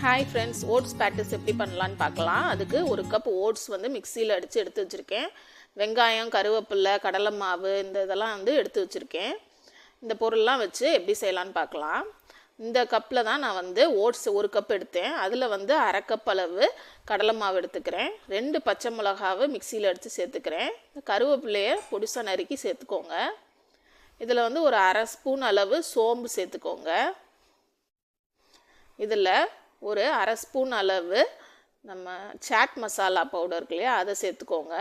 Hi friends, oats patties எப்படி பண்ணலான்னு பார்க்கலாம். அதுக்கு ஒரு கப் ஓட்ஸ் வந்து மிக்சியில் அடித்து எடுத்து வச்சுருக்கேன். வெங்காயம், கருவேப்பிலை, கடலை மாவு இதெல்லாம் வந்து எடுத்து வச்சுருக்கேன். இந்த பொருள்லாம் வச்சு எப்படி செய்யலான்னு பார்க்கலாம். இந்த கப்பில் தான் நான் வந்து ஓட்ஸ் ஒரு கப் எடுத்தேன். அதில் வந்து அரை கப் அளவு கடலை மாவு எடுத்துக்கிறேன். 2 பச்சை மிளகாவை மிக்சியில் அடித்து சேர்த்துக்கிறேன். கருவேப்பிலையை பொடிசாக நறுக்கி சேர்த்துக்கோங்க. இதில் வந்து ஒரு அரை ஸ்பூன் அளவு சோம்பு சேர்த்துக்கோங்க. இதில் ஒரு அரை ஸ்பூன் அளவு நம்ம சாட் மசாலா பவுடர் இருக்கு இல்லையா, அதை சேர்த்துக்கோங்க.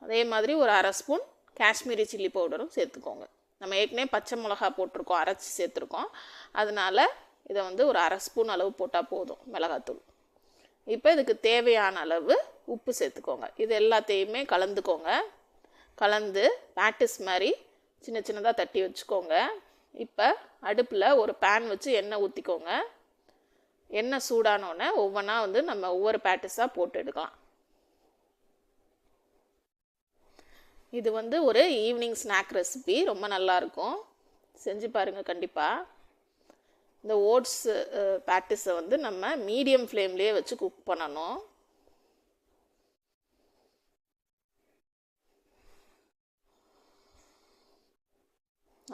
அதே மாதிரி ஒரு அரை ஸ்பூன் காஷ்மீரி சில்லி பவுடரும் சேர்த்துக்கோங்க. நம்ம ஏற்கனவே பச்சை மிளகா போட்டிருக்கோம், அரைச்சி சேர்த்துருக்கோம். அதனால் இதை வந்து ஒரு அரை ஸ்பூன் அளவு போட்டால் போதும் மிளகாத்தூள். இப்போ இதுக்கு தேவையான அளவு உப்பு சேர்த்துக்கோங்க. இது எல்லாத்தையுமே கலந்துக்கோங்க. கலந்து பேட்டிஸ் மாதிரி சின்ன சின்னதாக தட்டி வச்சுக்கோங்க. இப்போ அடுப்பில் ஒரு பேன் வச்சு எண்ணெய் ஊற்றிக்கோங்க. எண்ணெய் சூடானோடனே ஒவ்வொன்றா வந்து நம்ம ஒவ்வொரு பேட்டிஸாக போட்டு எடுக்கலாம். இது வந்து ஒரு ஈவினிங் ஸ்நாக் ரெசிபி, ரொம்ப நல்லாயிருக்கும். செஞ்சு பாருங்கள் கண்டிப்பாக. இந்த ஓட்ஸ் பேட்டிஸை வந்து நம்ம மீடியம் ஃப்ளேம்லேயே வச்சு குக் பண்ணணும்.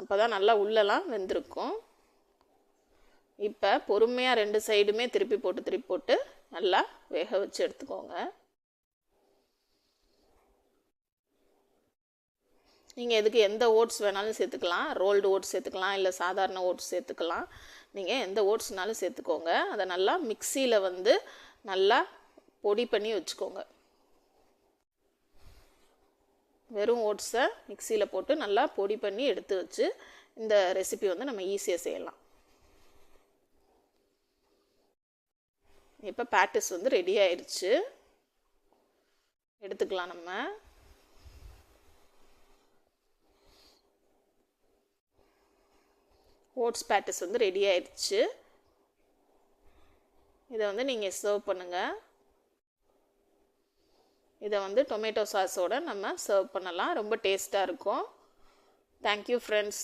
அப்போ தான் நல்லா உள்ளெல்லாம் வெந்திருக்கும். இப்போ பொறுமையாக 2 சைடுமே திருப்பி போட்டு நல்லா வேக வச்சு எடுத்துக்கோங்க. நீங்கள் இதுக்கு எந்த ஓட்ஸ் வேணாலும் சேர்த்துக்கலாம். ரோல்டு ஓட்ஸ் சேர்த்துக்கலாம், இல்லை சாதாரண ஓட்ஸ் சேர்த்துக்கலாம். நீங்கள் எந்த ஓட்ஸ்னாலும் சேர்த்துக்கோங்க. அதை நல்லா மிக்சியில் வந்து நல்லா பொடி பண்ணி வச்சுக்கோங்க. வெறும் ஓட்ஸை மிக்சியில் போட்டு நல்லா பொடி பண்ணி எடுத்து வச்சு இந்த ரெசிபி வந்து நம்ம ஈஸியாக செய்யலாம். இப்போ பேட்டிஸ் வந்து ரெடி ஆயிடுச்சு, எடுத்துக்கலாம். நம்ம ஓட்ஸ் பேட்டிஸ் வந்து ரெடி ஆயிடுச்சு. இதை வந்து நீங்கள் சர்வ் பண்ணுங்கள். இதை வந்து டொமேட்டோ சாஸோடு நம்ம சர்வ் பண்ணலாம். ரொம்ப டேஸ்ட்டாக இருக்கும். Thank you friends.